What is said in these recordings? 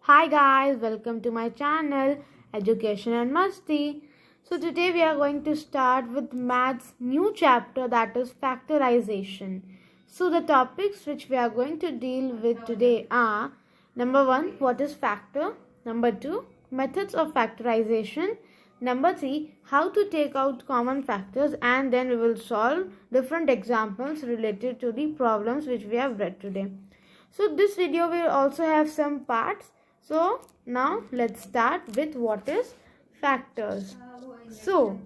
Hi guys, welcome to my channel Education and Masti. So today we are going to start with maths new chapter, that is factorization. So the topics which we are going to deal with today are: number 1, what is factor; number 2, methods of factorization; number 3, how to take out common factors; and then we will solve different examples related to the problems which we have read today. So this video will also have some parts. So now let's start with what is factors. So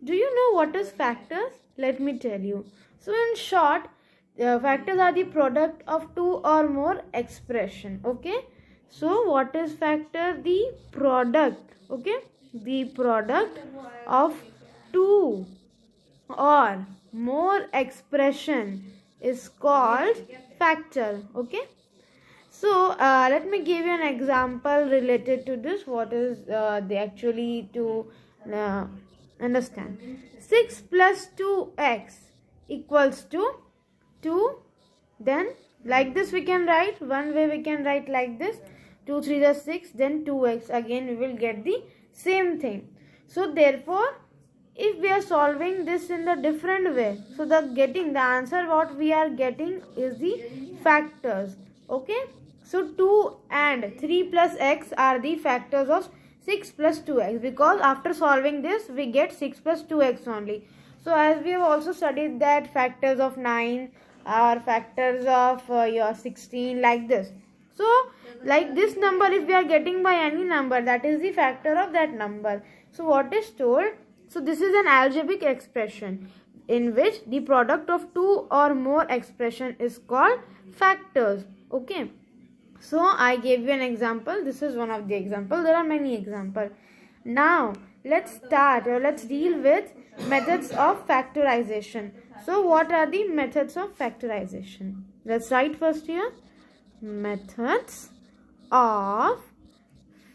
do you know what is factors? Let me tell you. So in short, factors are the product of two or more expression. Okay. So what is factor? The product. Okay. The product of two or more expression is called factor. Okay. So let me give you an example related to this. What is the actually to uh, understand? 6 plus 2x equals to 2. Then like this we can write. One way we can write like this. 2 3 is 6. Then 2x. Again we will get the same thing. So therefore, if we are solving this in the different way, so the answer what we are getting is the factors. Okay. So 2 and 3 plus x are the factors of 6 plus 2x, because after solving this we get 6 plus 2x only. So as we have also studied that factors of 9 are factors of your 16, like this. So like this number, if we are getting by any number, that is the factor of that number. So what is told? So this is an algebraic expression in which the product of two or more expression is called factors. Okay. So I gave you an example. This is one of the examples. There are many examples. Now let's start, or let's deal with methods of factorization. So what are the methods of factorization? Let's write first here. Methods of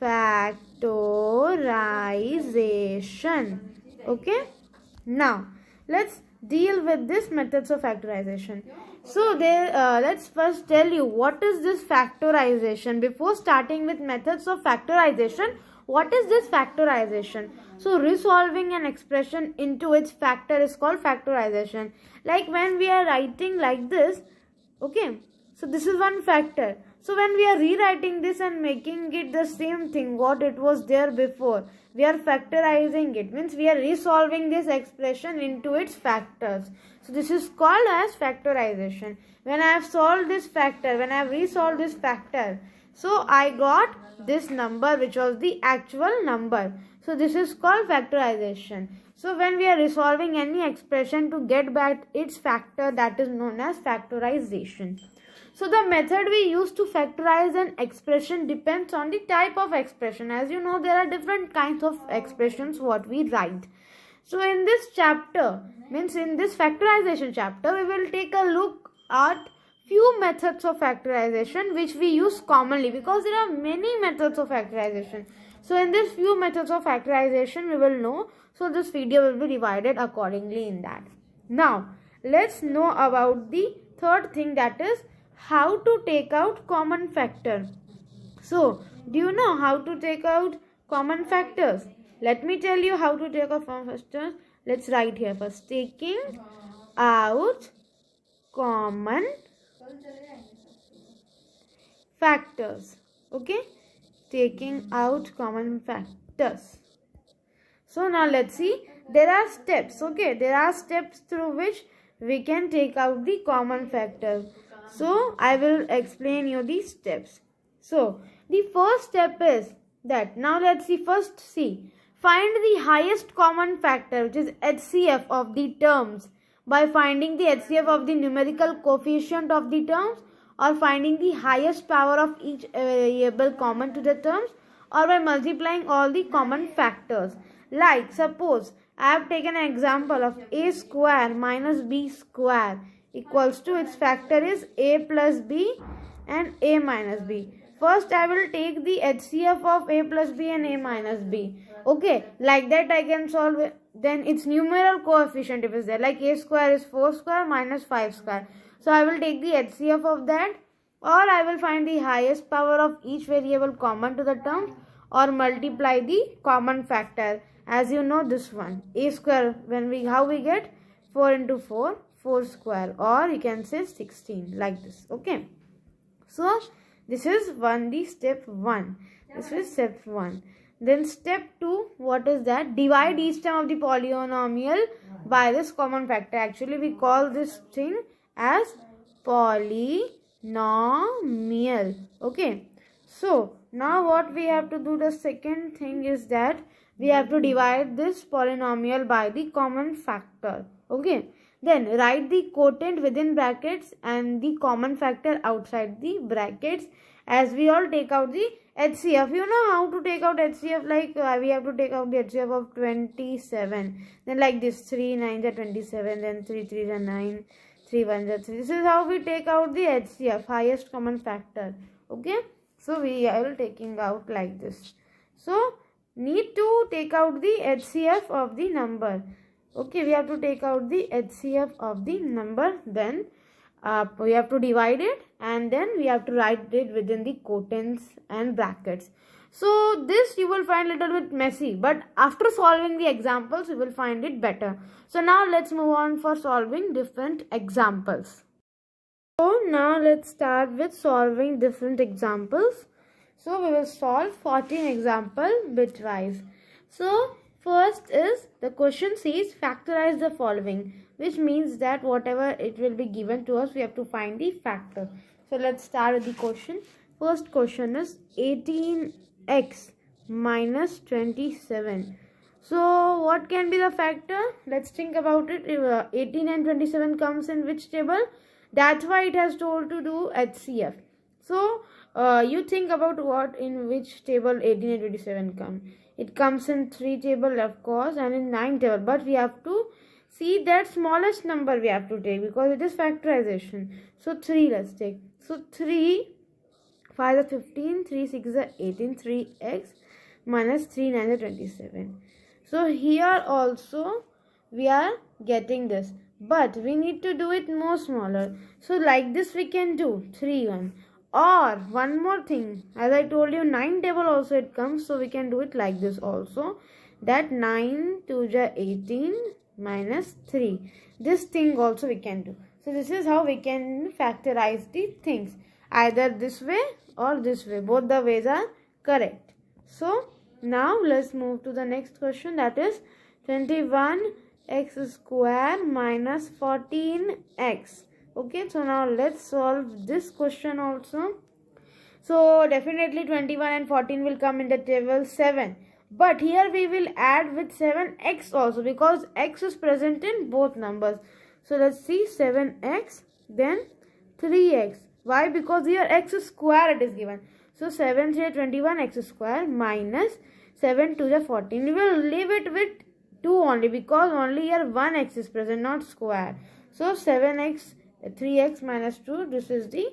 factorization. Okay. Now let's deal with this methods of factorization. So there, let's first tell you what is this factorization. Before starting with methods of factorization, what is this factorization? So resolving an expression into its factor is called factorization. Like when we are writing like this, okay, so this is one factor. So when we are rewriting this and making it the same thing what it was there before, we are factorizing it, means we are resolving this expression into its factors. So this is called as factorization. When I have solved this factor, when I have resolved this factor, so I got this number which was the actual number. So this is called factorization. So when we are resolving any expression to get back its factor, that is known as factorization. So the method we use to factorize an expression depends on the type of expression. As you know, there are different kinds of expressions what we write. So in this chapter, means in this factorization chapter, we will take a look at few methods of factorization which we use commonly, because there are many methods of factorization. So in this few methods of factorization we will know. So this video will be divided accordingly in that. Now let's know about the third thing, that is how to take out common factor. So do you know how to take out common factors? Let me tell you how to take out common factors. Let's write here first. Taking out common factors. Okay, taking out common factors. So now let's see, there are steps. Okay, there are steps through which we can take out the common factors. So I will explain you these steps. So the first step is that, now let's see, first see, find the highest common factor, which is HCF of the terms, by finding the HCF of the numerical coefficient of the terms, or finding the highest power of each variable common to the terms, or by multiplying all the common factors. Like suppose I have taken an example of a square minus b square equals to, its factor is a plus b and a minus b. First I will take the HCF of a plus b and a minus b. Okay, like that I can solve it. Then its numeral coefficient if is there, like a square is 4 square minus 5 square. So I will take the HCF of that. or I will find the highest power of each variable common to the term, or multiply the common factor. As you know, this one a square, when we how we get 4 into 4, 4 square, or you can say 16, like this. Okay, so this is the step 1. This is step 1. Then step 2, what is that? Divide each term of the polynomial by this common factor. Actually, we call this thing as polynomial. Okay, so now what we have to do, the second thing is that we have to divide this polynomial by the common factor. Okay, then write the quotient within brackets and the common factor outside the brackets, as we all take out the HCF. You know how to take out HCF, like we have to take out the HCF of 27. Then like this, 3 9s are 27, then 3 3s are 9, 3 1s are 3. This is how we take out the HCF, highest common factor. Okay, so we are taking out like this. So need to take out the HCF of the number. Okay, we have to take out the HCF of the number, then we have to divide it, and then we have to write it within the quotients and brackets. So this you will find a little bit messy, but after solving the examples you will find it better. So now let's move on for solving different examples. So now let's start with solving different examples. So we will solve 14 example bitwise. So first is, the question says factorize the following, which means that whatever it will be given to us, we have to find the factor. So let's start with the question. First question is 18x minus 27. So what can be the factor? Let's think about it. If 18 and 27 comes in which table? That's why it has told to do HCF. So you think about what, in which table 18 and 27 come. It comes in 3 table, of course, and in 9 table, but we have to see that smallest number we have to take, because it is factorization. So 3 let's take. So 3 5 is 15, 3 6 is 18, 3x minus 3 9 is 27. So here also we are getting this, but we need to do it more smaller. So like this we can do 3 1. Or one more thing, as I told you, 9 table also it comes, so we can do it like this also, that 9 2 is 18 minus 3. This thing also we can do. So this is how we can factorize the things, either this way or this way. Both the ways are correct. So now let's move to the next question, that is 21x square minus 14x. Okay, so now let's solve this question also. So definitely 21 and 14 will come in the table 7. But here we will add with 7x also, because x is present in both numbers. So let's see, 7x, then 3x. Why? Because here x square it is given. So 7 3 21 x square minus 7 2 is 14. We will leave it with 2 only, because only here 1x is present, not square. So 7x 3x minus 2, this is the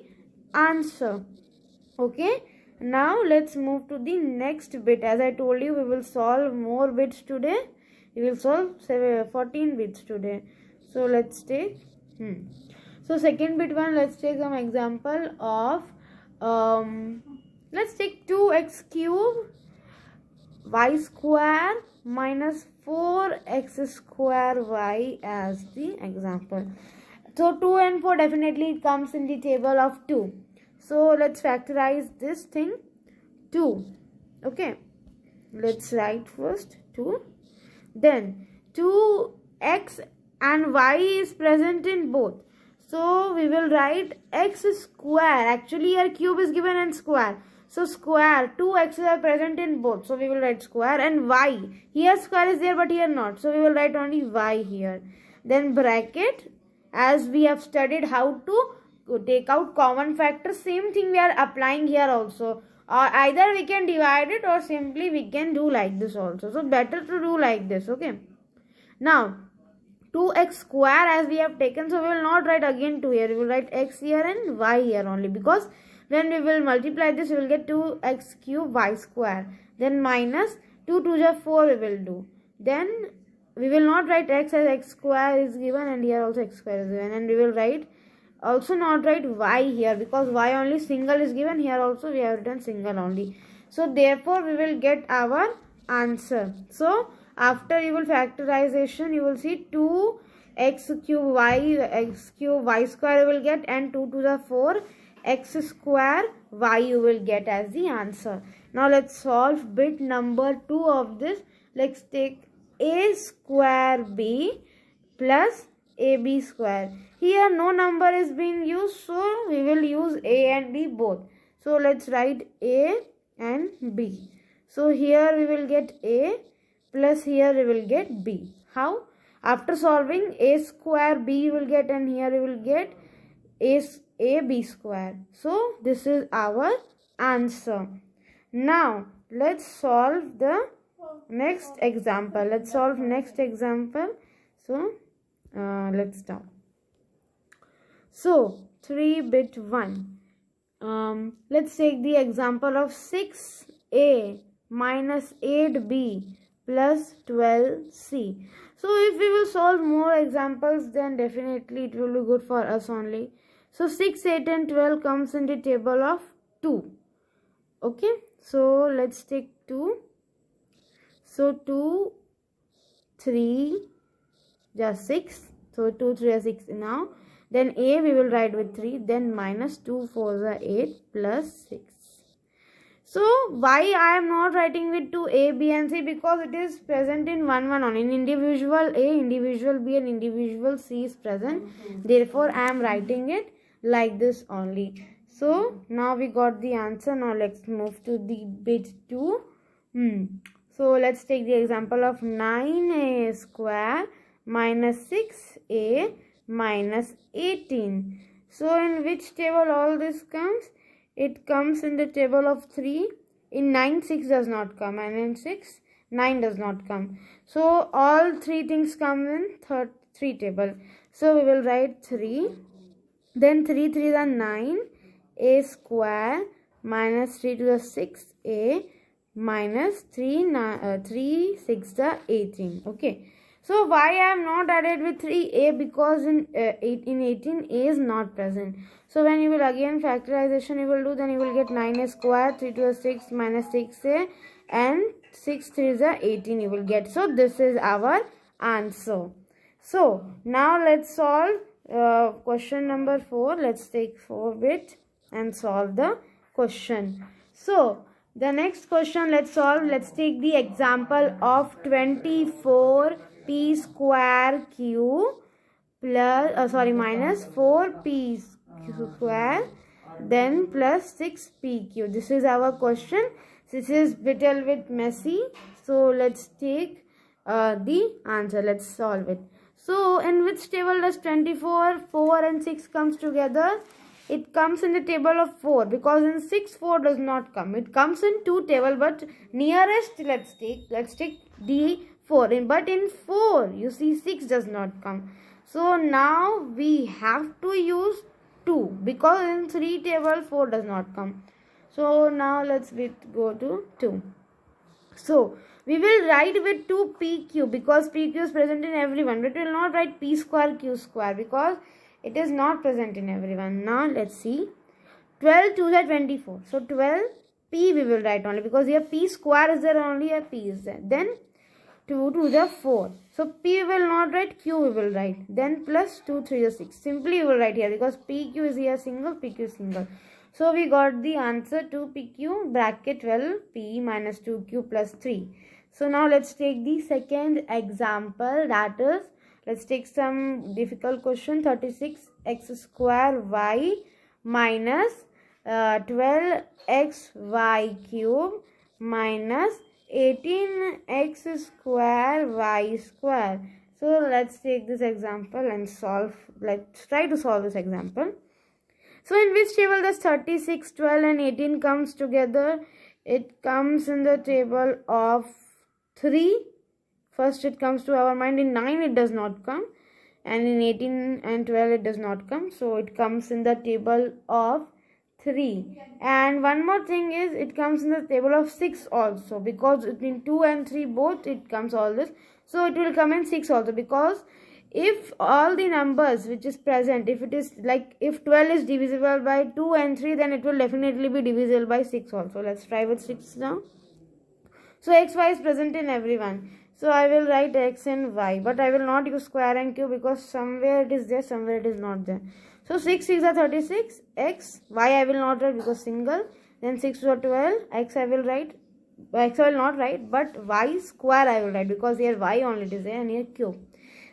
answer. Okay, now let's move to the next bit. As I told you, we will solve more bits today. We will solve 14 bits today. So let's take so second bit one, let's take some example of let's take 2x cube y square minus 4x square y as the example. So 2 and 4 definitely comes in the table of 2. So let's factorize this thing, 2. Okay, let's write first 2. Then 2x and y is present in both. So we will write x square. Actually here cube is given and square. So square, 2x are present in both. So we will write square, and y. Here square is there but here not. So we will write only y here. Then bracket. As we have studied how to take out common factor, same thing we are applying here also. Either we can divide it or simply we can do like this also. So better to do like this. Okay. Now 2x square as we have taken, so we will not write again 2 here. We will write x here and y here only, because when we will multiply this we will get 2x cube y square. Then minus 2 2 is 4 we will do. Then we will not write x as x square is given, and here also x square is given, and we will write also not write y here, because y only single is given. Here also we have written single only. So therefore we will get our answer. So after you will factorization, you will see 2x cube y square you will get, and 2 to the 4 x square y you will get as the answer. Now let's solve bit number 2 of this. Let's take a square b plus ab square. Here no number is being used, so we will use a and b both. So let's write a and b. So here we will get a plus here we will get b. How? After solving, a square b you will get, and here you will get ab square. So this is our answer. Now let's solve the next example. Let's solve next example. So let's start. So 3-bit 1. Let's take the example of 6a minus 8b plus 12c. So if we will solve more examples, then definitely it will be good for us only. So 6, 8 and 12 comes in the table of 2. Okay, so let's take 2. So 2, 3, just 6. So 2, 3 are 6 now. Then a we will write with 3. Then minus 2, 4 are 8 plus 6. So why I am not writing with 2 a, b and c? Because it is present in 1, 1 only. In individual a, individual b and individual c is present. Therefore I am writing it like this only. So now we got the answer. Now let's move to the bit 2. So let's take the example of 9a square minus 6a minus 18. So in which table all this comes? It comes in the table of 3. In 9, 6 does not come, and in 6, 9 does not come. So all 3 things come in 3 table. So we will write 3. Then 3 3 is 9. A square minus 3 to the 6a minus 3 6 the 18. Okay. So why I am not added with 3a? Because in 18 a is not present. So when you will again factorization you will do, then you will get 9a square, 3 to the 6 minus 6a, and 6 3 is 18 you will get. So this is our answer. So now let's solve question number 4. Let's take 4-bit and solve the question. So the next question let's solve. Let's take the example of 24p square q plus minus 4p square then plus 6pq. This is our question. This is little bit messy, so let's take the answer. Let's solve it. So in which table does 24, 4 and 6 comes together? It comes in the table of 4, because in 6 4 does not come. It comes in 2 table, but nearest let's take the 4. But in 4 you see 6 does not come. So now we have to use 2, because in 3 table 4 does not come. So now let's go to 2. So we will write with 2 pq, because pq is present in everyone, but we will not write p square q square because it is not present in everyone. Now let's see. 12 2 is 24. So 12 p we will write only, because here p square is there, only here p is there. Then 2 to the 4. So p we will not write, q we will write. Then plus 2 3 is 6. Simply we will write here, because pq is here single, pq is single. So we got the answer 2pq bracket 12p minus 2q plus 3. So now let's take the second example, that is, let's take some difficult question. 36x square y minus 12xy cube minus 18x square y square. So let's take this example and solve. Let's try to solve this example. So in which table does 36, 12 and 18 comes together? It comes in the table of 3. First it comes to our mind. In 9 it does not come, and in 18 and 12 it does not come. So it comes in the table of 3. And one more thing is, it comes in the table of 6 also, because between 2 and 3 both it comes all this. So it will come in 6 also, because if all the numbers which is present, if it is like if 12 is divisible by 2 and 3, then it will definitely be divisible by 6 also. Let's try with 6 now. So x, y is present in everyone. So I will write x and y, but I will not use square and cube because somewhere it is there, somewhere it is not there. So 6 6 are 36, x, y I will not write because single. Then 6 to 12, x I will write, x I will not write, but y square I will write because here y only it is there and here cube.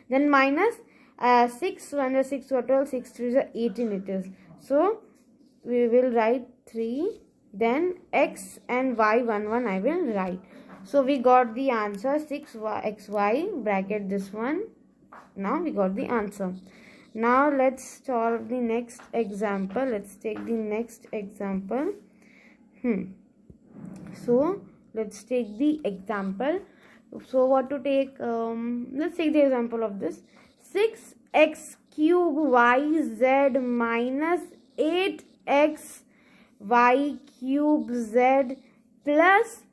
Then minus 6, when the 6 to 12, 6 3 is 18 it is. So we will write 3, then x and y 1 1 I will write. So we got the answer 6xy bracket this one. Now we got the answer. Now let's solve the next example. Let's take the next example. So let's take the example. So what to take? Let's take the example of this. 6x cube yz minus 8x y cube z plus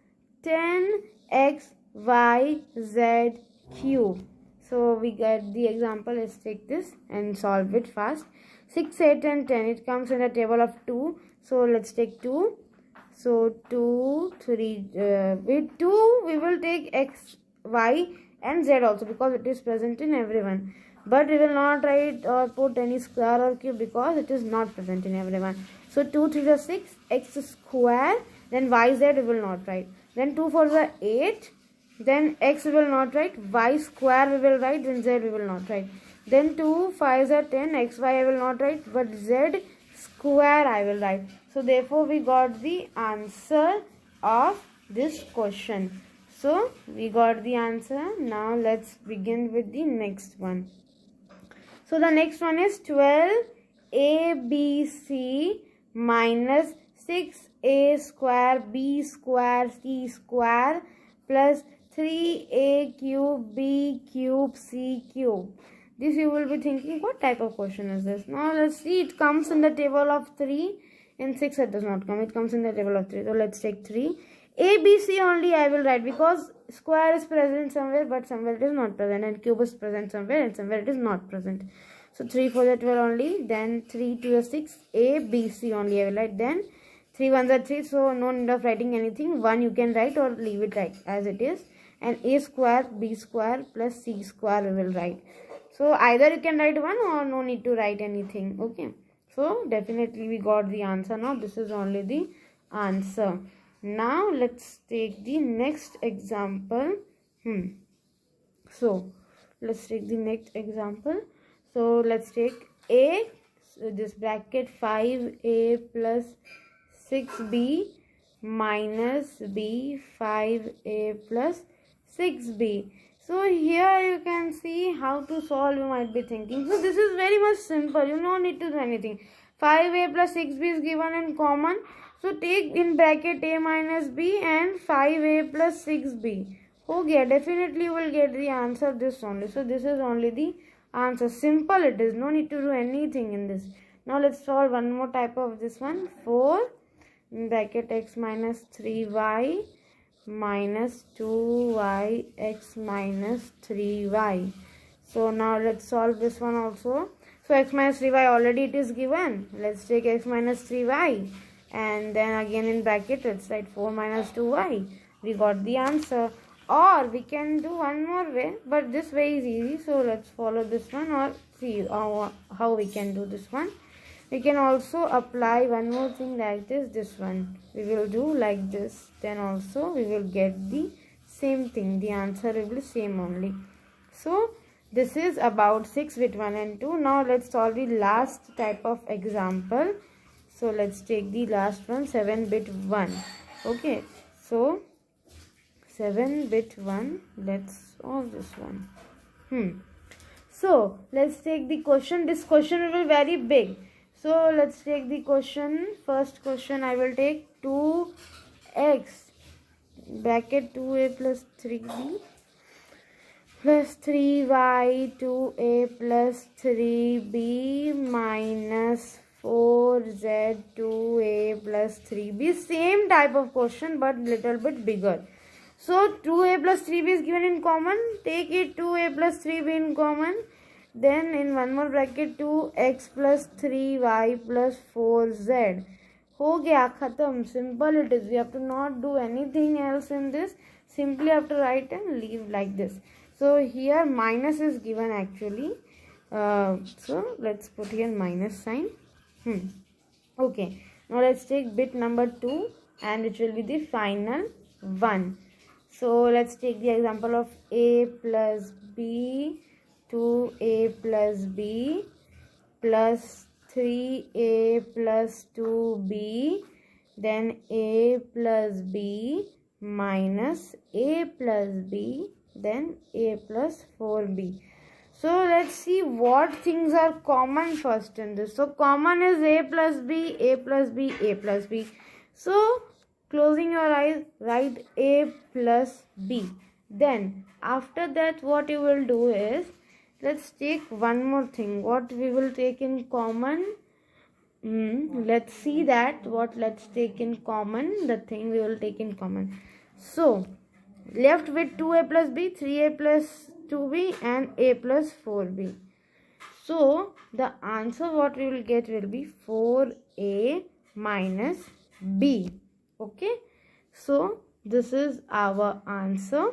10x y z cube. So we get the example. Let's take this and solve it fast. 6, 8 and 10. It comes in a table of 2. So let's take 2. So 2, 3. With 2 we will take x, y and z also because it is present in everyone. But we will not write or put any square or cube because it is not present in everyone. So 2 3 is 6, x square, then y z we will not write. Then 2 4 is 8, then x we will not write, y square we will write, then z we will not write. Then 2 5 is 10, x y I will not write, but z square I will write. So therefore we got the answer of this question. So we got the answer. Now let's begin with the next one. So the next one is 12abc minus 6a square b square c square plus 3a cube b cube c cube. This you will be thinking, what type of question is this? Now let's see. It comes in the table of 3. In 6 it does not come. It comes in the table of 3. So let's take 3. ABC only I will write because square is present somewhere but somewhere it is not present, and cube is present somewhere and somewhere it is not present. So 3 4 is 12 only. Then 3 2 is 6. ABC only I will write. Then 3 1 is 3. So no need of writing anything. 1 you can write or leave it like as it is. And a square b square plus c square we will write. So either you can write 1 or no need to write anything. Okay. So definitely we got the answer now. This is only the answer. Now let's take the next example. So let's take the next example. So let's take a, so this bracket 5a plus 6b minus b 5a plus 6b. So here you can see how to solve, you might be thinking. So this is very much simple. You don't need to do anything. 5a plus 6b is given in common. So take in bracket a minus b and 5a plus 6b. Okay, definitely you will get the answer of this only. So this is only the answer. Simple it is. No need to do anything in this. Now let's solve one more type of this one. 4 in bracket x minus 3y minus 2y x minus 3y. So now let's solve this one also. So x minus 3y already it is given. Let's take x minus 3y and then again in bracket let's write 4 minus 2y. We got the answer. Or we can do one more way, but this way is easy. So let's follow this one or see how we can do this one. We can also apply one more thing like this one. We will do like this. Then also we will get the same thing. The answer will be same only. So this is about 6 bit 1 and 2. Now let's solve the last type of example. So let's take the last one, 7 bit 1. Okay. So 7 bit 1. Let's solve this one. So let's take the question. This question will be very big. So let's take the question. First question I will take 2x bracket 2a plus 3b plus 3y 2a plus 3b minus 4z 2a plus 3b. Same type of question but little bit bigger. So 2a plus 3b is given in common. Take it 2a plus 3b in common. then in one more bracket 2x plus 3y plus 4z. हो गया खत्म. Simple it is. We have to not do anything else in this. Simply have to write and leave like this. So here minus is given actually. So let's put here minus sign. Okay. Now let's take bit number 2 and it will be the final one. So let's take the example of a plus b, 2a plus b plus 3a plus 2b, then a plus b minus a plus b, then a plus 4b. So let's see what things are common first in this. So common is a plus b, a plus b, a plus b. So closing your eyes, write a plus b. Then after that what you will do is, let's take one more thing. What we will take in common? Let's see that what let's take in common. The thing we will take in common. So left with 2a plus b, 3a plus 2b and a plus 4b. So the answer what we will get will be 4a minus b. Okay. So this is our answer.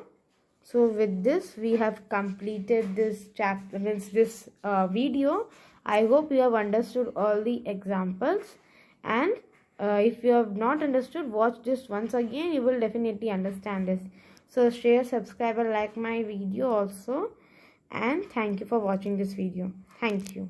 So with this we have completed this chapter, this video. I hope you have understood all the examples, and if you have not understood, watch this once again. You will definitely understand this. So share, subscribe and like my video also, and thank you for watching this video. Thank you.